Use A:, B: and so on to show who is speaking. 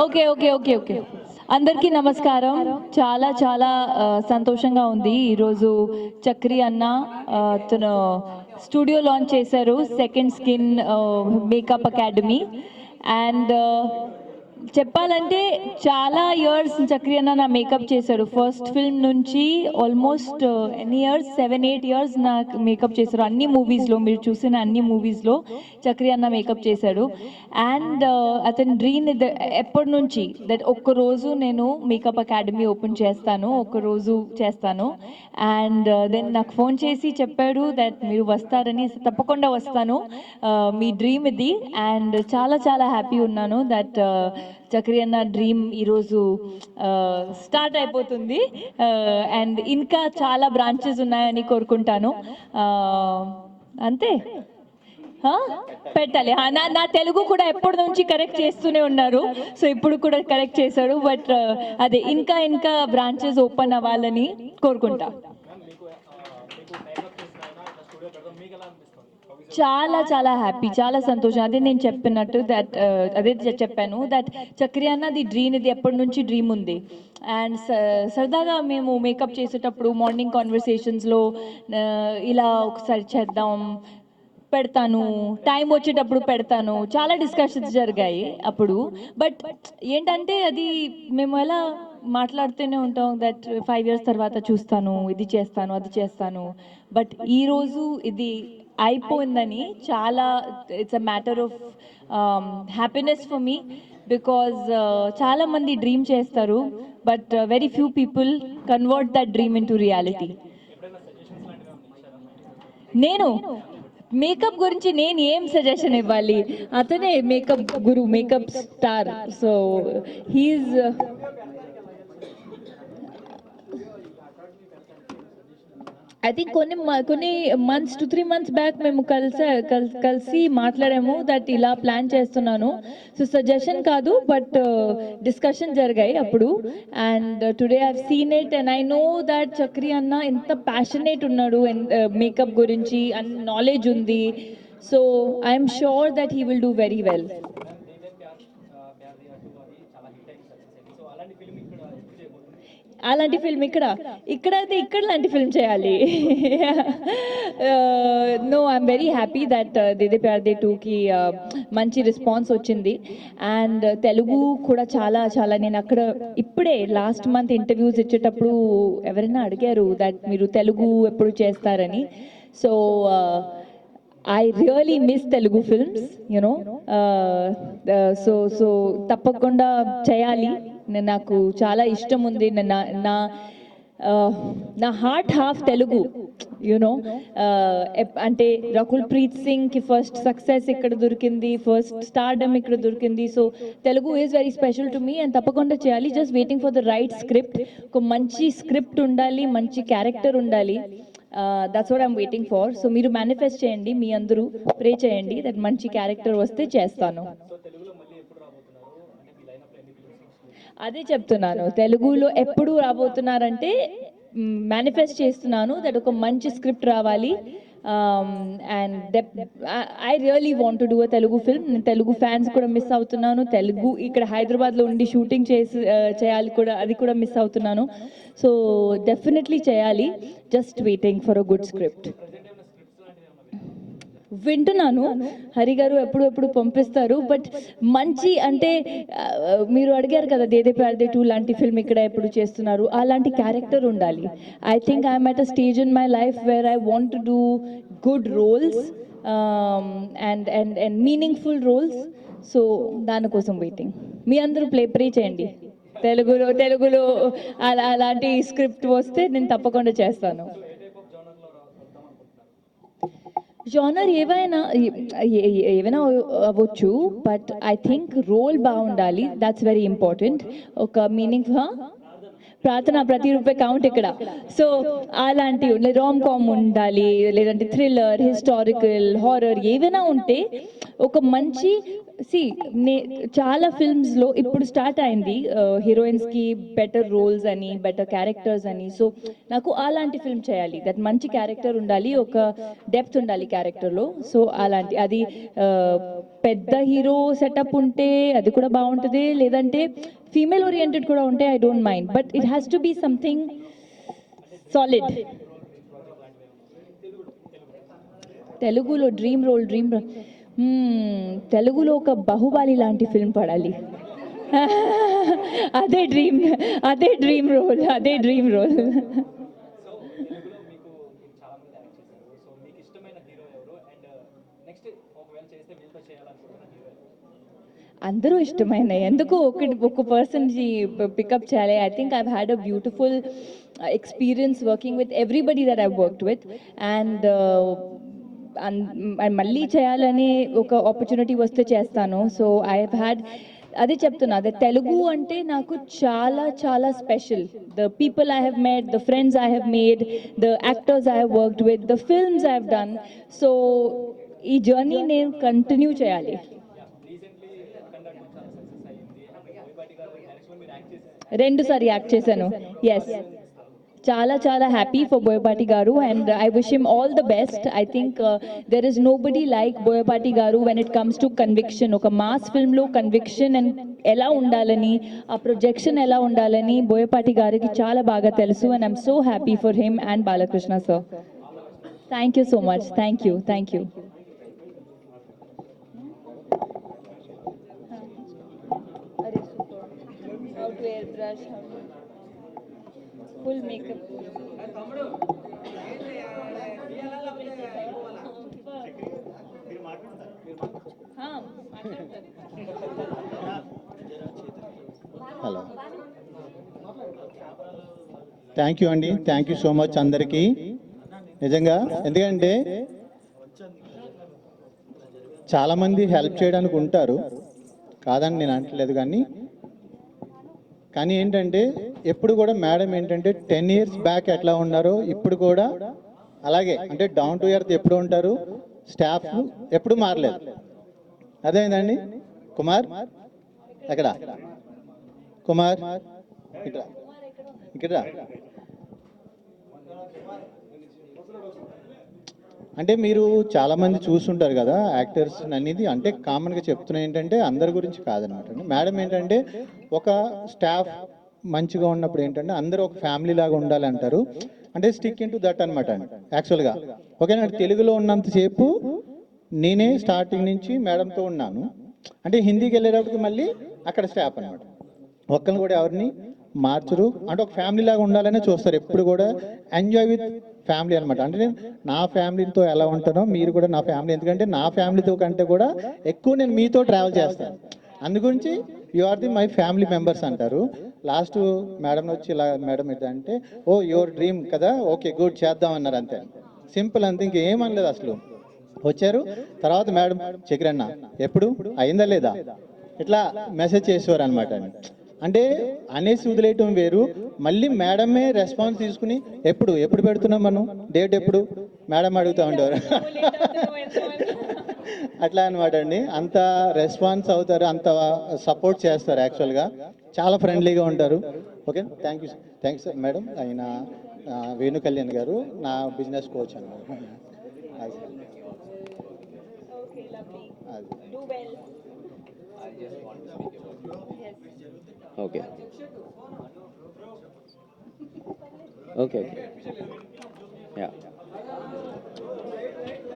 A: Okay okay okay okay అందరికీ నమస్కారం. చాలా చాలా సంతోషంగా ఉంది ఈరోజు. చక్రి అన్న తను స్టూడియో లాంచ్ చేశారు, second skin makeup academy. And చెప్పాలంటే చాలా ఇయర్స్ చక్రి అన్న నా మేకప్ చేశాడు. ఫస్ట్ ఫిల్మ్ నుంచి ఆల్మోస్ట్ ఎన్ని ఇయర్స్, 7-8 ఇయర్స్ నా మేకప్ చేశారు. అన్ని మూవీస్లో, మీరు చూసిన అన్ని మూవీస్లో చక్రి అన్న మేకప్ చేశాడు. అండ్ అతని డ్రీమ్ ఎప్పటి నుంచి దట్ ఒక్కరోజు నేను మేకప్ అకాడమీ ఓపెన్ చేస్తాను, ఒక్కరోజు చేస్తాను. అండ్ దెన్ నాకు ఫోన్ చేసి చెప్పాడు దట్ మీరు వస్తారని. తప్పకుండా వస్తాను, మీ డ్రీమ్ ఇది. అండ్ చాలా చాలా హ్యాపీ ఉన్నాను దట్ చక్రి అన్న డ్రీమ్ ఈరోజు స్టార్ట్ అయిపోతుంది. అండ్ ఇంకా చాలా బ్రాంచెస్ ఉన్నాయని కోరుకుంటాను. అంతే, పెట్టాలి. నా తెలుగు కూడా ఎప్పటి నుంచి కరెక్ట్ చేస్తూనే ఉన్నారు, సో ఇప్పుడు కూడా కరెక్ట్ చేశాడు. బట్ అదే ఇంకా ఇంకా బ్రాంచెస్ ఓపెన్ అవ్వాలని కోరుకుంటా. చాలా చాలా హ్యాపీ, చాలా సంతోషం. అదే నేను చెప్పినట్టు దట్ అదే చెప్పాను దట్ చక్రి అన్నది డ్రీమ్, ఇది ఎప్పటి నుంచి డ్రీమ్ ఉంది. అండ్ సరదాగా మేము మేకప్ చేసేటప్పుడు మార్నింగ్ కాన్వర్సేషన్స్లో ఇలా ఒకసారి చేద్దాం, పెడతాను, టైం వచ్చేటప్పుడు పెడతాను, చాలా డిస్కషన్స్ జరిగాయి అప్పుడు. బట్ ఏంటంటే అది మేము ఎలా మాట్లాడుతూనే ఉంటాం దట్ 5 ఇయర్స్ తర్వాత చూస్తాను, ఇది చేస్తాను, అది చేస్తాను. బట్ ఈరోజు ఇది అయిపోయిందని చాలా, it's a matter of happiness for me. Because చాలా మంది డ్రీమ్ చేస్తారు, but very few people convert that dream into reality. నేను మేకప్ గురించి నేను ఏం సజెషన్ ఇవ్వాలి? అతనే makeup guru, makeup star. So he's I think కొన్ని మంత్స్, 2-3 months బ్యాక్ మేము కలిసి మాట్లాడాము దట్ ఇలా ప్లాన్ చేస్తున్నాను. సో సజెషన్ కాదు, బట్ డిస్కషన్ జరిగాయి అప్పుడు. And today I have seen it and I know that Chakri అన్న ఎంత ప్యాషనేట్ ఉన్నాడు మేకప్ గురించి, అండ్ నాలెడ్జ్ ఉంది. So I'm sure that he will do very well. అలాంటి ఫిల్మ్ ఇక్కడైతే ఇక్కడ లాంటి ఫిల్మ్ చేయాలి. No, I'm very happy that De Pyaar De 2కి మంచి రెస్పాన్స్ వచ్చింది. అండ్ తెలుగు కూడా చాలా చాలా, నేను అక్కడ ఇప్పుడే లాస్ట్ మంత్ ఇంటర్వ్యూస్ ఇచ్చేటప్పుడు ఎవరైనా అడిగారు దట్ మీరు తెలుగు ఎప్పుడు చేస్తారని. So I really miss Telugu films, you know. So తప్పకుండా చేయాలి. నాకు చాలా ఇష్టం ఉంది. నా హార్ట్ హాఫ్ తెలుగు, యునో. అంటే రకుల్ ప్రీత్ సింగ్కి ఫస్ట్ సక్సెస్ ఇక్కడ దొరికింది, ఫస్ట్ స్టార్డమ్ ఇక్కడ దొరికింది. So Telugu is very special to me and తప్పకుండా చేయాలి. Just waiting for the right script. ఒక మంచి స్క్రిప్ట్ ఉండాలి, మంచి క్యారెక్టర్ ఉండాలి. That's what I'm waiting for. So మీరు మేనిఫెస్ట్ చేయండి, మీ అందరూ ప్రే చేయండి దట్ మంచి క్యారెక్టర్ వస్తే చేస్తాను. అదే చెప్తున్నాను, తెలుగులో ఎప్పుడు రాబోతున్నారంటే మేనిఫెస్ట్ చేస్తున్నాను దట్ ఒక మంచి స్క్రిప్ట్ రావాలి. And I really want to do a Telugu film. నేను తెలుగు ఫ్యాన్స్ కూడా మిస్ అవుతున్నాను. తెలుగు ఇక్కడ హైదరాబాద్లో ఉండి షూటింగ్ చేయాలి కూడా, అది కూడా మిస్ అవుతున్నాను. సో డెఫినెట్లీ చేయాలి. Just waiting for a good script. వింటున్నాను, హరి గారు ఎప్పుడు పంపిస్తారు. బట్ మంచి అంటే మీరు అడిగారు కదా దేదే ప్యార్ దే 2 లాంటి ఫిల్మ్ ఇక్కడ ఎప్పుడు చేస్తున్నారు, అలాంటి క్యారెక్టర్ ఉండాలి. I think I'm at a stage in my life where I want to do good roles and meaningful roles. So దానికోసం వెయిటింగ్. మీ అందరూ ప్రే చేయండి. తెలుగులో అలాంటి స్క్రిప్ట్ వస్తే నేను తప్పకుండా చేస్తాను. జానర్ ఏవైనా అవ్వచ్చు, బట్ ఐ థింక్ రోల్ బాగుండాలి. That's very important. ఒక మీనింగ్ ప్రార్థన ప్రతి రూపాయి కౌంట్ ఇక్కడ. సో అలాంటి రామ్ కామ్ ఉండాలి, లేదంటే థ్రిల్లర్, హిస్టారికల్, హారర్ ఏవైనా ఉంటే ఒక మంచి చాలా ఫిల్మ్స్లో ఇప్పుడు స్టార్ట్ అయింది హీరోయిన్స్కి బెటర్ రోల్స్ అని, బెటర్ క్యారెక్టర్స్ అని. సో నాకు అలాంటి ఫిల్మ్ చేయాలి, దట్ మంచి క్యారెక్టర్ ఉండాలి, ఒక డెప్త్ ఉండాలి క్యారెక్టర్లో. సో అలాంటి అది పెద్ద హీరో సెటప్ ఉంటే అది కూడా బాగుంటుంది, లేదంటే ఫీమేల్ ఓరియంటెడ్ కూడా ఉంటే I don't mind, but it has to be something solid. తెలుగులో డ్రీమ్ రోల్ తెలుగులో ఒక బాహుబలి లాంటి ఫిల్మ్ పడాలి. అదే డ్రీమ్ రోల్. అందరూ ఇష్టమైన, ఎందుకు ఒక పర్సన్ పికప్ చేయాలి. I think I've had a beautiful experience working with everybody that I've worked with. And మళ్ళీ చేయాలని ఒక ఆపర్చునిటీ వస్తే చేస్తాను. సో ఐ హ్యాడ్, అదే చెప్తున్నా, అదే తెలుగు అంటే నాకు చాలా చాలా special. The people I have met, the friends I have made, the actors I have worked with, the films I have done. So ఈ జర్నీ నేను కంటిన్యూ చేయాలి. రెండుసారి యాక్ట్ చేశాను. ఎస్, చాలా చాలా happy for Boyapati garu, and I wish him all the best. I think there is nobody like Boyapati garu when it comes to conviction. ఒక mass ఫిల్మ్లో conviction and ఎలా ఉండాలని, ఆ ప్రొజెక్షన్ ఎలా ఉండాలని బోయపాటి గారికి చాలా బాగా తెలుసు. And I'm so happy for him and Balakrishna sir. Thank you so much. Thank you. How to airbrush, how to full makeup.
B: Hello, thank you అండి, థ్యాంక్ యూ సో మచ్ అందరికీ. నిజంగా ఎందుకంటే చాలామంది హెల్ప్ చేయడానికి ఉంటారు, కాదని నేను అంటలేదు, కానీ ఏంటంటే ఎప్పుడు కూడా మేడం ఏంటంటే 10 years బ్యాక్ ఎట్లా ఉన్నారో ఇప్పుడు కూడా అలాగే, అంటే డౌన్ టు ఎర్త్ ఎప్పుడు ఉంటారు, స్టాఫ్ ఎప్పుడు మారలేదు. అదేందండి కుమార్, ఎక్కడ కుమార్, ఇక్కడ అంటే మీరు చాలామంది చూస్తుంటారు కదా యాక్టర్స్ అనేది, అంటే కామన్గా చెప్తున్నా ఏంటంటే అందరి గురించి కాదనమాట. మేడం ఏంటంటే ఒక స్టాఫ్ మంచిగా ఉన్నప్పుడు ఏంటంటే అందరూ ఒక ఫ్యామిలీ లాగా ఉండాలంటారు, అంటే స్టిక్ ఇన్ టు దట్ అనమాట అండి. యాక్చువల్గా ఓకే, నాకు తెలుగులో ఉన్నంతసేపు నేనే స్టార్టింగ్ నుంచి మేడంతో ఉన్నాను, అంటే హిందీకి వెళ్ళేటప్పటికి మళ్ళీ అక్కడ స్టాఫ్ అనమాట. ఒక్కరిని కూడా ఎవరిని మార్చరు, అంటే ఒక ఫ్యామిలీ లాగా ఉండాలనే చూస్తారు ఎప్పుడు కూడా. ఎంజాయ్ విత్ ఫ్యామిలీ అనమాట. అంటే నేను నా ఫ్యామిలీతో ఎలా ఉంటానో మీరు కూడా నా ఫ్యామిలీ, ఎందుకంటే నా ఫ్యామిలీతో కంటే కూడా ఎక్కువ నేను మీతో ట్రావెల్ చేస్తాను. అందుగురించి you are the my family members అంటారు. లాస్ట్ మేడం వచ్చి ఇలా మేడం ఏంటంటే ఓ యువర్ డ్రీమ్ కదా, ఓకే గుడ్ చేద్దాం అన్నారు, అంతే సింపుల్, అంతే, ఇంకేమనలేదు అసలు. వచ్చారు తర్వాత మేడం చక్రన్న ఎప్పుడు అయిందా లేదా ఇట్లా మెసేజ్ చేసేవారు అనమాట. అంటే అనేసి వదిలేయటం వేరు, మళ్ళీ మేడమే రెస్పాన్స్ తీసుకుని ఎప్పుడు పెడుతున్నాం మనం డేట్, ఎప్పుడు మేడం అడుగుతూ ఉండేవారు. అట్లా అనమాట అండి. అంత రెస్పాన్స్ అవుతారు, అంత సపోర్ట్ చేస్తారు. యాక్చువల్గా చాలా ఫ్రెండ్లీగా ఉంటారు. Okay, thank you sir. Madam ఆయన వేణు కళ్యాణ్ గారు నా బిజినెస్ కోచ్ అన్నమాట.
C: Okay. Okay. Yeah.